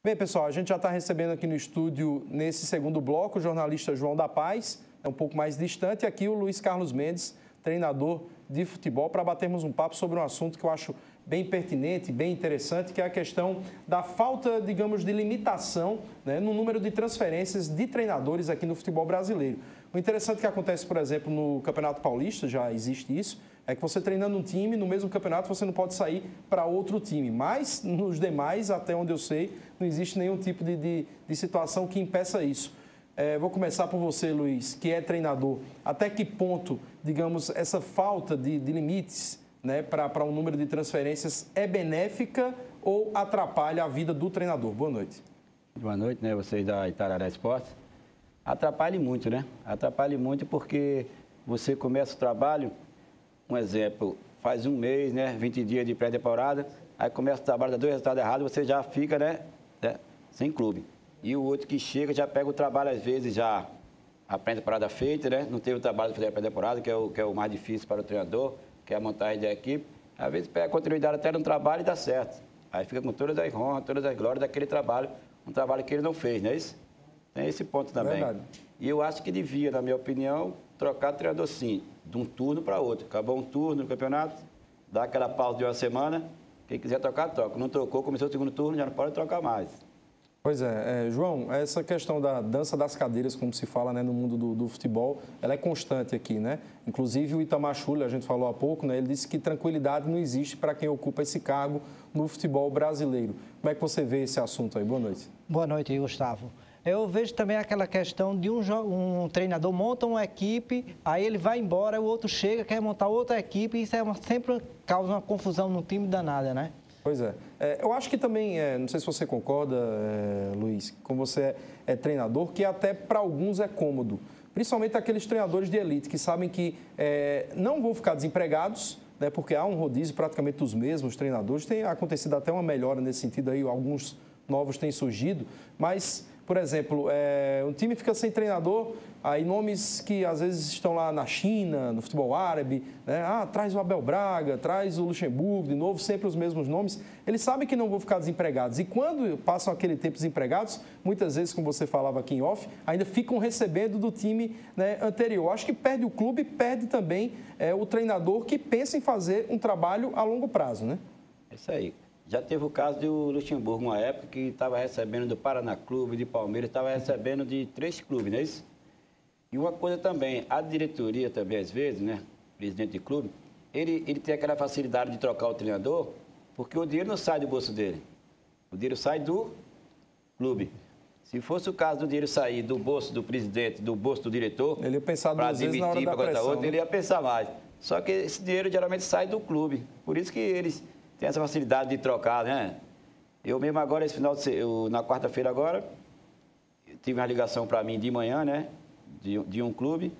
Bem, pessoal, a gente já está recebendo aqui no estúdio, nesse segundo bloco, o jornalista João da Paz, é um pouco mais distante, e aqui o Luiz Carlos Mendes, treinador de futebol, para batermos um papo sobre um assunto que eu acho bem pertinente, bem interessante, que é a questão da falta, digamos, de limitação, né, no número de transferências de treinadores aqui no futebol brasileiro. O interessante que acontece, por exemplo, no Campeonato Paulista, já existe isso, é que você treinando um time, no mesmo campeonato você não pode sair para outro time. Mas nos demais, até onde eu sei, não existe nenhum tipo de situação que impeça isso. Vou começar por você, Luiz, que é treinador. Até que ponto, digamos, essa falta de limites, né, para um número de transferências é benéfica ou atrapalha a vida do treinador? Boa noite. Boa noite, né? Vocês da Itararé Esportes. Atrapalha muito, né? Atrapalha muito porque você começa o trabalho, um exemplo, faz um mês, né? 20 dias de pré-temporada, aí começa o trabalho, dá 2 resultados errados, você já fica, né? Sem clube. E o outro que chega já pega o trabalho, às vezes, já a pré-temporada feita, né? Não teve o trabalho de fazer a pré-temporada, que é o mais difícil para o treinador, que é a montagem da equipe. Às vezes pega a continuidade até no trabalho e dá certo. Aí fica com todas as honras, todas as glórias daquele trabalho, um trabalho que ele não fez, não é isso? Tem esse ponto também. Verdade. E eu acho que devia, na minha opinião, trocar de treinador sim, de um turno para outro. Acabou um turno no campeonato, dá aquela pausa de uma semana, quem quiser trocar, troca. Não trocou, começou o segundo turno, já não pode trocar mais. Pois é, João, essa questão da dança das cadeiras, como se fala, né, no mundo do futebol, ela é constante aqui, né? Inclusive o Itamar Schürrle, a gente falou há pouco, né, ele disse que tranquilidade não existe para quem ocupa esse cargo no futebol brasileiro. Como é que você vê esse assunto aí? Boa noite. Boa noite, Gustavo. Eu vejo também aquela questão de um treinador monta uma equipe, aí ele vai embora, o outro chega, quer montar outra equipe, e isso sempre causa uma confusão no time danada, né? Pois é. Eu acho que também, não sei se você concorda, Luiz, como você é treinador, que até para alguns é cômodo. Principalmente aqueles treinadores de elite que sabem que não vão ficar desempregados, né, porque há um rodízio praticamente dos mesmos treinadores. Tem acontecido até uma melhora nesse sentido aí, alguns novos têm surgido, mas... Por exemplo, um time fica sem treinador, aí nomes que às vezes estão lá na China, no futebol árabe, né? Traz o Abel Braga, traz o Luxemburgo, de novo, sempre os mesmos nomes. Eles sabem que não vão ficar desempregados. E quando passam aquele tempo desempregados, muitas vezes, como você falava aqui em off, ainda ficam recebendo do time, né, anterior. Acho que perde o clube, perde também o treinador que pensa em fazer um trabalho a longo prazo, né? É isso aí. Já teve o caso do Luxemburgo, uma época que estava recebendo do Paraná Clube, de Palmeiras, estava recebendo de 3 clubes, não é isso? E uma coisa também, a diretoria também, às vezes, né, presidente de clube, ele tem aquela facilidade de trocar o treinador, porque o dinheiro não sai do bolso dele. O dinheiro sai do clube. Se fosse o caso do dinheiro sair do bolso do presidente, do bolso do diretor, ele ia pensar duas vezes na hora da pressão, outro, ele ia pensar mais. Só que esse dinheiro geralmente sai do clube. Por isso que eles... tem essa facilidade de trocar, né? Eu mesmo agora, esse final na quarta-feira agora, tive uma ligação para mim de manhã, né? De um clube,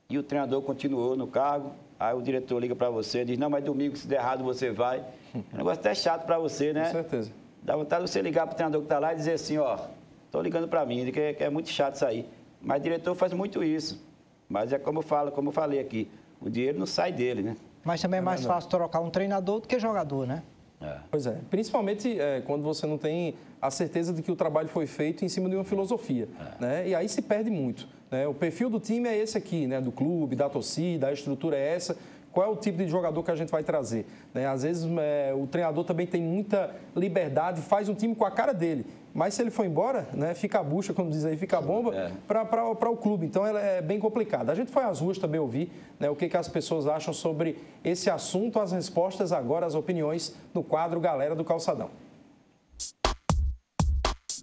e o treinador continuou no cargo. Aí o diretor liga para você, diz, não, mas domingo, se der errado, você vai. É um negócio até chato para você, né? Com certeza. Dá vontade de você ligar para o treinador que está lá e dizer assim, ó, estou ligando para mim, que é muito chato isso aí. Mas o diretor faz muito isso. Mas é como eu falei aqui, o dinheiro não sai dele, né? Mas também é mais fácil trocar um treinador do que jogador, né? Pois é, principalmente quando você não tem a certeza de que o trabalho foi feito em cima de uma filosofia, né? E aí se perde muito, né? O perfil do time é esse aqui, né? Do clube, da torcida, a estrutura é essa. Qual é o tipo de jogador que a gente vai trazer, né? Às vezes o treinador também tem muita liberdade, faz um time com a cara dele, mas se ele for embora, né, fica a bucha, como diz aí, fica a bomba para o clube. Então é bem complicado. A gente foi às ruas também ouvir, né, o que as pessoas acham sobre esse assunto, as respostas agora, as opiniões no quadro Galera do Calçadão.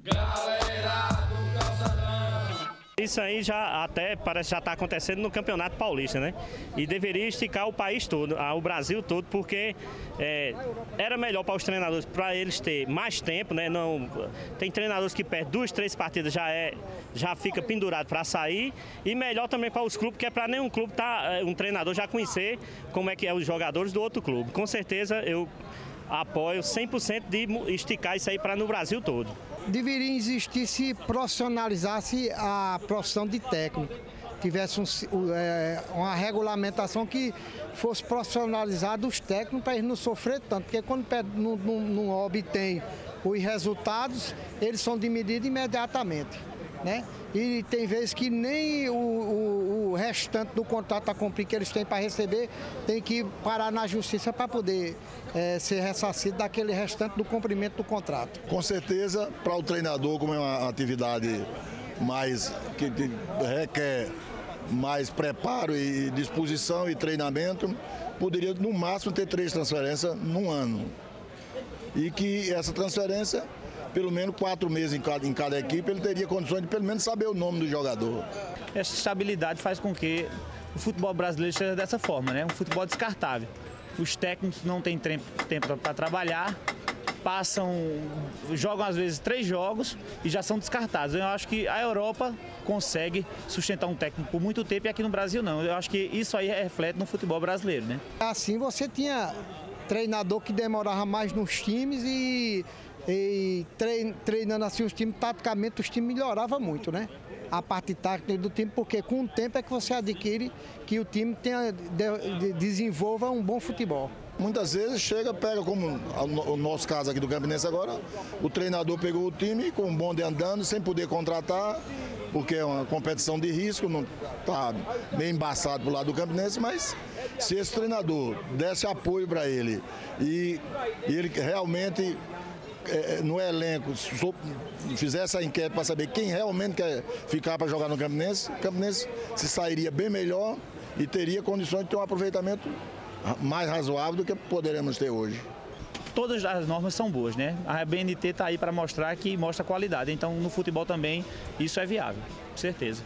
Galera do Calçadão. Isso aí parece já está acontecendo no Campeonato Paulista, né? E deveria esticar o país todo, o Brasil todo, porque era melhor para os treinadores, para eles ter mais tempo, né? Não, tem treinadores que perdem 2, 3 partidas, já fica pendurado para sair, e melhor também para os clubes, que é para nenhum clube um treinador já conhecer como é que é os jogadores do outro clube. Com certeza eu apoio 100% de esticar isso aí para no Brasil todo. Deveria existir se profissionalizasse a profissão de técnico, tivesse uma regulamentação que fosse profissionalizada os técnicos para eles não sofrer tanto, porque quando não obtém os resultados, eles são de medida imediatamente, né? E tem vezes que nem o restante do contrato a cumprir que eles têm para receber, tem que parar na justiça para poder ser ressarcido daquele restante do cumprimento do contrato. Com certeza, para o treinador, como é uma atividade que requer mais preparo e disposição e treinamento, poderia no máximo ter 3 transferências num ano. E que essa transferência, pelo menos 4 meses em cada equipe, ele teria condições de pelo menos saber o nome do jogador. Essa estabilidade faz com que o futebol brasileiro seja dessa forma, né? Um futebol descartável. Os técnicos não têm tempo para trabalhar, jogam às vezes 3 jogos e já são descartados. Eu acho que a Europa consegue sustentar um técnico por muito tempo e aqui no Brasil não. Eu acho que isso aí reflete no futebol brasileiro, né? Assim você tinha treinador que demorava mais nos times e treinando assim os times, taticamente os times melhoravam muito, né? A parte tática do time, porque com o tempo é que você adquire que o time desenvolva um bom futebol. Muitas vezes pega como o nosso caso aqui do Campinense agora, o treinador pegou o time com um bonde andando, sem poder contratar, porque é uma competição de risco, não está bem embaçado pro lado do Campinense, mas se esse treinador desse apoio para ele e ele realmente no elenco fizesse a enquete para saber quem realmente quer ficar para jogar no Campinense, o Campinense se sairia bem melhor e teria condições de ter um aproveitamento mais razoável do que poderemos ter hoje. Todas as normas são boas, né? A BNT está aí para mostrar que mostra qualidade, então no futebol também isso é viável, com certeza.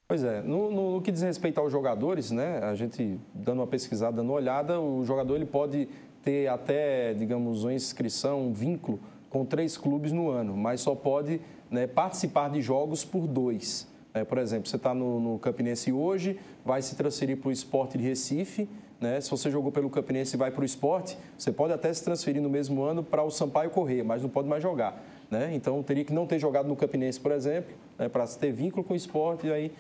Pois é, no que diz respeito aos jogadores, né, a gente dando uma pesquisada, dando uma olhada, o jogador ele pode ter até, digamos, uma inscrição, um vínculo com 3 clubes no ano, mas só pode, né, participar de jogos por 2. Por exemplo, você está no Campinense hoje, vai se transferir para o Sport de Recife, né? Se você jogou pelo Campinense e vai para o Sport, você pode até se transferir no mesmo ano para o Sampaio Corrêa, mas não pode mais jogar, né? Então, teria que não ter jogado no Campinense, por exemplo, né, para ter vínculo com o Sport e aí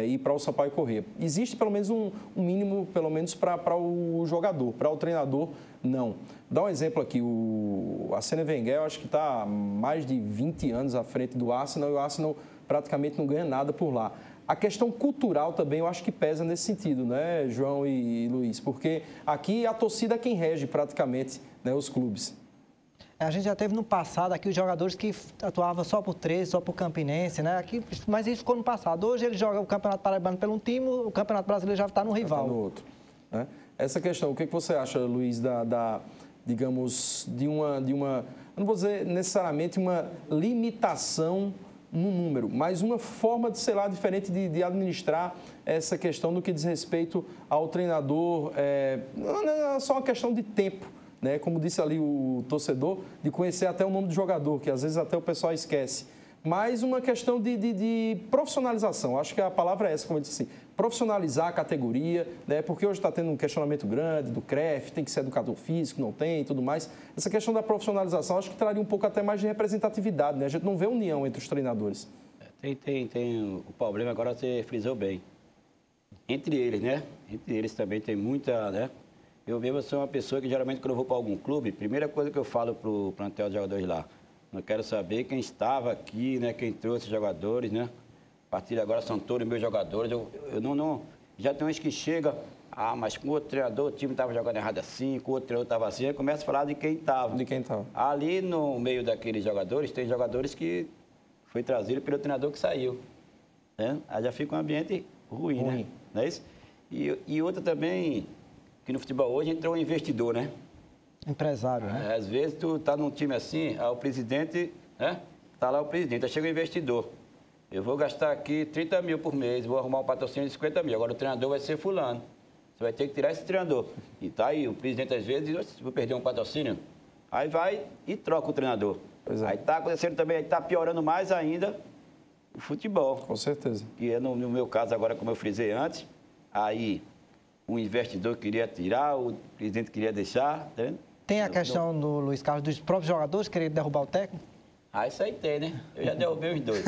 ir para o Sampaio Corrêa. Existe pelo menos um mínimo, pelo menos para o jogador, para o treinador, não. Dá um exemplo aqui, o Arsène Wenger, eu acho que está mais de 20 anos à frente do Arsenal e o Arsenal praticamente não ganha nada por lá. A questão cultural também eu acho que pesa nesse sentido, né, João e Luiz? Porque aqui a torcida é quem rege praticamente, né, os clubes. A gente já teve no passado aqui os jogadores que atuavam só por 13, só por Campinense, né? Aqui, mas isso ficou no passado. Hoje ele joga o Campeonato Paraibano pelo um time, o Campeonato Brasileiro já está no rival. Já está no outro, né? Essa questão, o que você acha, Luiz, digamos, de uma, eu não vou dizer necessariamente uma limitação no número, mas uma forma de, sei lá, diferente de administrar essa questão no que diz respeito ao treinador, não é só uma questão de tempo, né? Como disse ali o torcedor, de conhecer até o nome do jogador, que às vezes até o pessoal esquece, mas uma questão de profissionalização, acho que a palavra é essa, como eu disse assim, profissionalizar a categoria, né? Porque hoje está tendo um questionamento grande do CREF, tem que ser educador físico, não tem e tudo mais. Essa questão da profissionalização acho que traria um pouco até mais de representatividade, né? A gente não vê união entre os treinadores. Tem o problema, agora você frisou bem. Entre eles, né? Entre eles também tem muita, né? Eu mesmo sou uma pessoa que geralmente quando eu vou para algum clube, primeira coisa que eu falo para o plantel de jogadores lá, eu quero saber quem estava aqui, né? Quem trouxe os jogadores, né? A partir de agora são todos meus jogadores. Eu não. Já tem uns que chegam, mas com o outro treinador o time estava jogando errado assim, com o outro treinador estava assim, aí começa a falar de quem estava. De quem estava. Ali no meio daqueles jogadores, tem jogadores que foi trazido pelo treinador que saiu. Né? Aí já fica um ambiente ruim, né? Não é isso? E outra também, que no futebol hoje entrou um investidor, né? Empresário, né? Às vezes tu tá num time assim, o presidente, né? Tá lá o presidente, aí chega o investidor. Eu vou gastar aqui 30 mil por mês, vou arrumar um patrocínio de 50 mil. Agora o treinador vai ser fulano. Você vai ter que tirar esse treinador. E tá aí, o presidente às vezes diz, vou perder um patrocínio. Aí vai e troca o treinador. Pois é. Aí tá acontecendo também, aí tá piorando mais ainda o futebol. Com certeza. Que é no meu caso agora, como eu frisei antes, aí um investidor queria tirar, o presidente queria deixar, tá vendo? Tem a questão do Luiz Carlos, dos próprios jogadores querendo derrubar o técnico? Isso aí tem, né? Eu já derrubei os dois.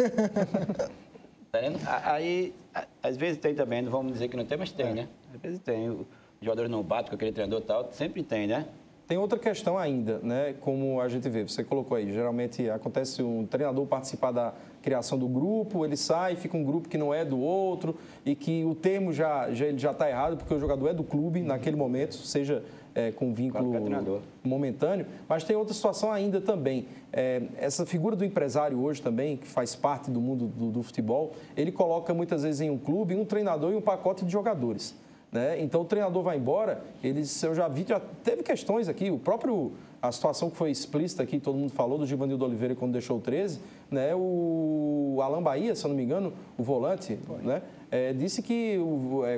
Tá vendo? Aí, às vezes tem também, não vamos dizer que não tem, mas tem, né? Às vezes tem. Os jogadores não batem com aquele treinador e tal, sempre tem, né? Tem outra questão ainda, né? Como a gente vê, você colocou aí, geralmente acontece um treinador participar da criação do grupo, ele sai, fica um grupo que não é do outro e que o termo ele já está errado, porque o jogador é do clube naquele momento, seja com vínculo momentâneo. Mas tem outra situação ainda também. Essa figura do empresário hoje também, que faz parte do mundo do futebol, ele coloca muitas vezes em um clube um treinador e um pacote de jogadores. Né? Então o treinador vai embora, eu já teve questões aqui, a situação que foi explícita aqui, todo mundo falou, do Givanildo Oliveira quando deixou o 13, né? O Alan Bahia, se eu não me engano, o volante, né? Disse que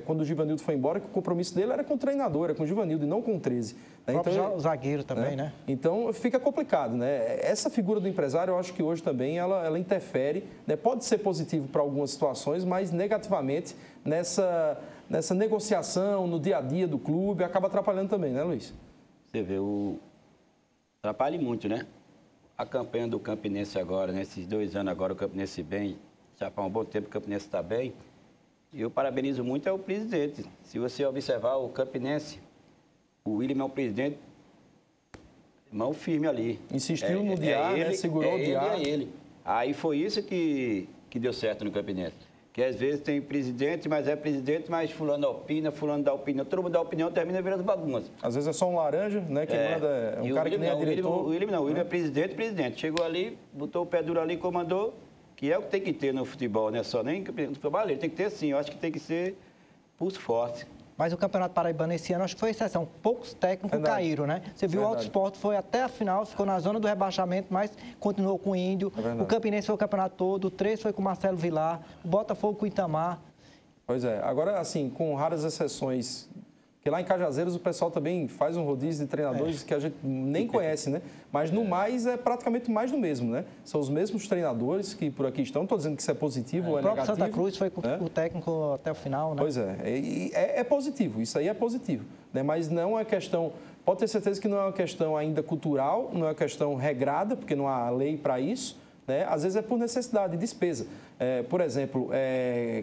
quando o Givanildo foi embora, que o compromisso dele era com o treinador, era com o Givanildo e não com o 13. Né? Então, o zagueiro também, né? Então fica complicado, né? Essa figura do empresário, eu acho que hoje também ela interfere, né? Pode ser positivo para algumas situações, mas negativamente nessa negociação, no dia a dia do clube, acaba atrapalhando também, né, Luiz? Você vê, atrapalha muito, né? A campanha do Campinense agora, nesses 2 anos agora, o Campinense bem, já faz um bom tempo o Campinense está bem. E eu parabenizo muito ao presidente. Se você observar o Campinense, o William é o presidente, mão firme ali. Insistiu no diário, né? Segurou o diário. Aí foi isso que deu certo no Campinense. Que às vezes tem presidente, mas fulano opina, fulano dá opinião. Todo mundo dá opinião, termina virando bagunça. Às vezes é só um laranja, né? Que manda, um cara que nem é diretor. O William é presidente. Chegou ali, botou o pé duro ali, comandou, que é o que tem que ter no futebol, né? Só nem no futebol, ele tem que ter sim. Eu acho que tem que ser pulso forte. Mas o Campeonato Paraibano esse ano, acho que foi exceção. Poucos técnicos caíram, né? Você viu o Alto Esporte, foi até a final, ficou na zona do rebaixamento, mas continuou com o Índio. O Campinense foi o campeonato todo, o 3 foi com o Marcelo Vilar, o Botafogo com o Itamar. Pois é. Agora, assim, com raras exceções, porque lá em Cajazeiras o pessoal também faz um rodízio de treinadores que a gente nem conhece, né? Mas no mais é praticamente mais do mesmo, né? São os mesmos treinadores que por aqui estão. Não estou dizendo que isso é positivo ou é negativo. O próprio Santa Cruz foi com o técnico até o final, né? Pois é. É positivo, isso aí é positivo. Né? Mas não é questão... Pode ter certeza que não é uma questão ainda cultural, não é uma questão regrada, porque não há lei para isso. Né? Às vezes é por necessidade, despesa. Por exemplo,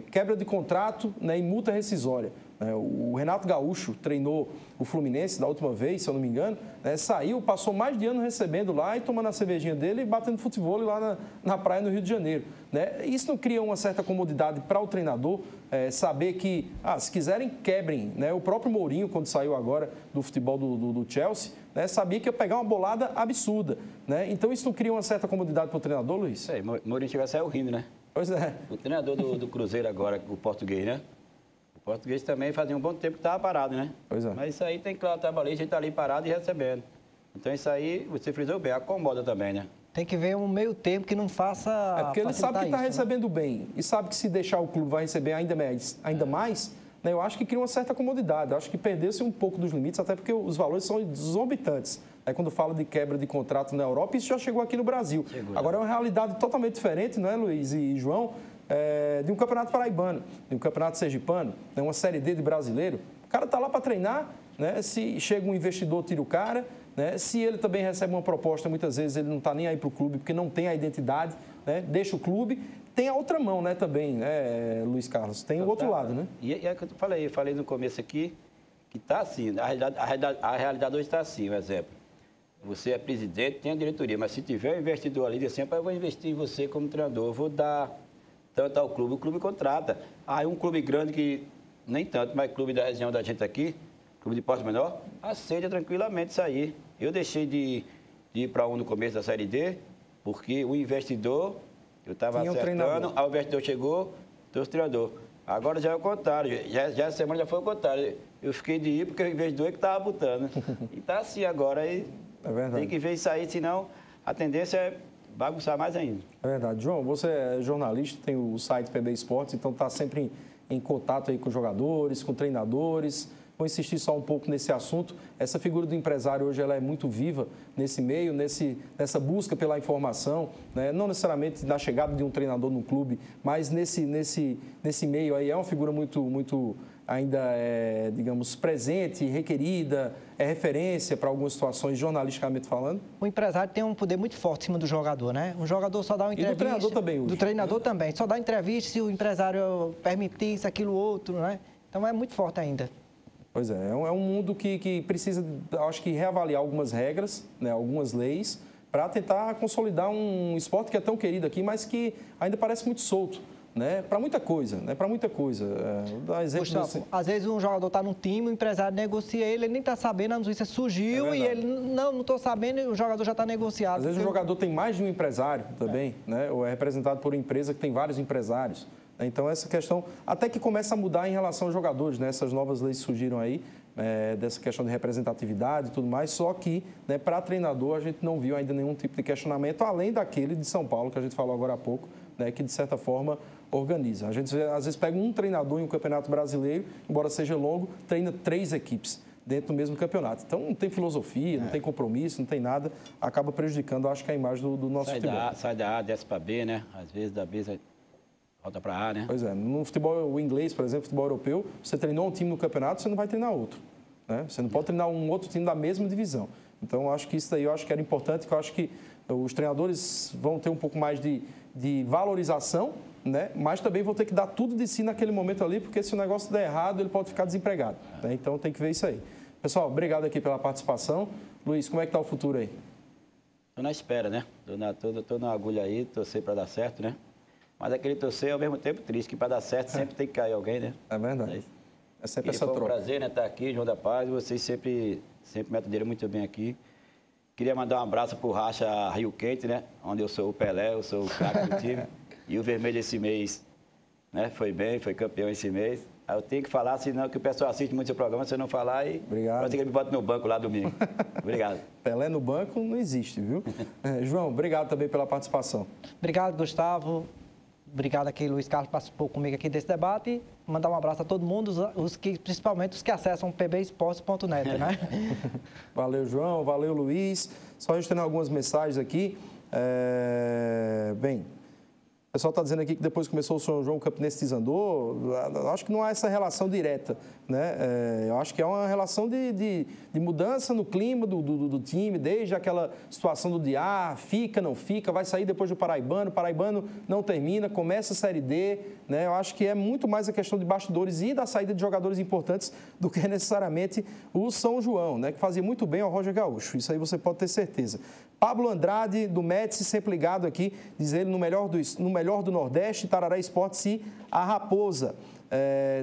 quebra de contrato, né, e multa rescisória. O Renato Gaúcho treinou o Fluminense da última vez, se eu não me engano, né, saiu, passou mais de ano recebendo lá e tomando a cervejinha dele e batendo futebol lá na praia no Rio de Janeiro. Né? Isso não cria uma certa comodidade para o treinador saber que, se quiserem, quebrem. Né? O próprio Mourinho, quando saiu agora do futebol do Chelsea, né, sabia que ia pegar uma bolada absurda. Né? Então isso não cria uma certa comodidade para o treinador, Luiz? Mourinho chegou a sair rindo, né? Pois é. O treinador do Cruzeiro agora, o português, né? O português também fazia um bom tempo que estava parado, né? Pois é. Mas isso aí tem que lá trabalhar, a gente está ali parado e recebendo. Então isso aí, você frisou bem, acomoda também, né? Tem que ver um meio tempo que não faça. Porque ele sabe que está recebendo bem e sabe que se deixar o clube vai receber ainda mais, né? Eu acho que cria uma certa comodidade. Eu acho que perdeu-se um pouco dos limites, até porque os valores são exorbitantes. Quando fala de quebra de contrato na Europa, isso já chegou aqui no Brasil. Agora é uma realidade totalmente diferente, não é, Luiz e João? De um campeonato paraibano, de um campeonato sergipano, de uma Série D de brasileiro. O cara está lá para treinar, né? Se chega um investidor, tira o cara. Né? Se ele também recebe uma proposta, muitas vezes ele não está nem aí para o clube, porque não tem a identidade, né? Deixa o clube. Tem a outra mão, né, também, né, Luiz Carlos? Tem o outro lado, né? E é o que eu falei no começo aqui, que está assim, a realidade hoje está assim, um exemplo. Você é presidente, tem a diretoria, mas se tiver um investidor ali, diz assim, eu vou investir em você como treinador, eu vou dar tanto ao clube, o clube contrata. Aí um clube grande que, nem tanto, mas clube da região da gente aqui, clube de porte menor, aceita tranquilamente isso aí. Eu deixei de ir para no começo da Série D, porque o investidor, eu estava acertando, aí o investidor chegou, trouxe o treinador. Agora já é o contrário, já essa semana já foi o contrário. Eu fiquei de ir porque o investidor é que estava botando. E está assim agora, aí tem que ver isso aí, senão a tendência é bagunçar mais ainda. É verdade. João, você é jornalista, tem o site PB Esportes, então está sempre em contato aí com jogadores, com treinadores. Vou insistir só um pouco nesse assunto. Essa figura do empresário hoje ela é muito viva nesse meio, nessa busca pela informação, né? Não necessariamente na chegada de um treinador no clube, mas nesse meio aí é uma figura muito ainda, digamos, presente, requerida, é referência para algumas situações, jornalisticamente falando. O empresário tem um poder muito forte em cima do jogador, né? Um jogador só dá uma entrevista... E do treinador também, hoje. Do treinador também. Só dá entrevista se o empresário permitir isso, aquilo, outro, né? Então é muito forte ainda. Pois é um mundo que precisa, acho que, reavaliar algumas regras, né, algumas leis, para tentar consolidar um esporte que é tão querido aqui, mas que ainda parece muito solto, né, para muita coisa, né, para muita coisa. Dá exemplo Gustavo, às vezes um jogador está no time, o empresário negocia ele nem está sabendo, a notícia surgiu e ele, não estou sabendo, e o jogador já está negociado. Às vezes o jogador tem mais de um empresário também, né, ou é representado por uma empresa que tem vários empresários. Então, essa questão até que começa a mudar em relação aos jogadores, né? Essas novas leis surgiram aí, dessa questão de representatividade e tudo mais, só que, né, para treinador, a gente não viu ainda nenhum tipo de questionamento, além daquele de São Paulo, que a gente falou agora há pouco, né, que, de certa forma, organiza. A gente, às vezes, pega um treinador em um campeonato brasileiro, embora seja longo, treina 3 equipes dentro do mesmo campeonato. Então, não tem filosofia, não tem compromisso, não tem nada, acaba prejudicando, acho que, a imagem do nosso futebol. Sai da A, desce para B, né? Às vezes, da B... volta para A, né? Pois é. No futebol inglês, por exemplo, futebol europeu, você treinou um time no campeonato, você não vai treinar outro, né? Você não pode treinar um outro time da mesma divisão. Então, eu acho que isso daí eu acho que era importante, que eu acho que os treinadores vão ter um pouco mais de valorização, né? Mas também vão ter que dar tudo de si naquele momento ali, porque se o negócio der errado, ele pode ficar desempregado, né? Então, tem que ver isso aí. Pessoal, obrigado aqui pela participação. Luiz, como é que está o futuro aí? Estou na espera, né? Estou na agulha aí, torcer para dar certo, né? Mas aquele torcer é ao mesmo tempo triste, que para dar certo sempre tem que cair alguém, né? É verdade. É sempre essa troca. Foi um prazer, né, estar aqui, João da Paz. Vocês sempre me atenderam muito bem aqui. Queria mandar um abraço para o Racha Rio Quente, né? Onde eu sou o Pelé, eu sou o craque do time. E o Vermelho esse mês, né? Foi bem, foi campeão esse mês. Aí eu tenho que falar, senão que o pessoal assiste muito seu programa, se eu não falar, e obrigado. Pode ser que ele me bote no banco lá domingo. Obrigado. Pelé no banco não existe, viu? João, obrigado também pela participação. Obrigado, Gustavo. Obrigado aqui, Luiz Carlos, participou comigo aqui desse debate. Mandar um abraço a todo mundo, principalmente os que acessam pbesportes.net, né? Valeu, João. Valeu, Luiz. Só registrando algumas mensagens aqui. Bem, o pessoal está dizendo aqui que depois que começou o São João, o Campinense desandou. Acho que não há essa relação direta, né? Eu acho que é uma relação de mudança no clima do time, desde aquela situação do fica, não fica, vai sair depois do Paraibano, o Paraibano não termina, começa a Série D, né? Eu acho que é muito mais a questão de bastidores e da saída de jogadores importantes do que necessariamente o São João, né? Que fazia muito bem ao Roger Gaúcho, isso aí você pode ter certeza. Pablo Andrade, do Médici, sempre ligado aqui, diz ele, no melhor do Nordeste, Tararé Esportes e a Raposa.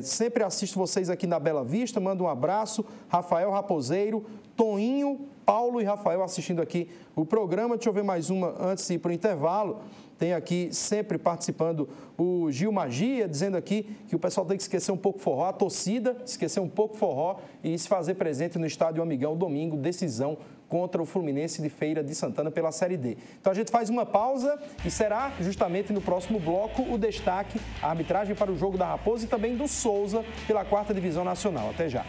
Sempre assisto vocês aqui na Bela Vista, mando um abraço. Rafael Raposeiro, Toninho, Paulo e Rafael assistindo aqui o programa. Deixa eu ver mais uma antes de ir para o intervalo. Tem aqui sempre participando o Gil Magia, dizendo aqui que o pessoal tem que esquecer um pouco forró, a torcida esquecer um pouco forró e se fazer presente no Estádio Amigão, domingo, decisão contra o Fluminense de Feira de Santana pela Série D. Então a gente faz uma pausa e será justamente no próximo bloco o destaque, a arbitragem para o jogo da Raposa e também do Souza pela 4ª Divisão Nacional. Até já.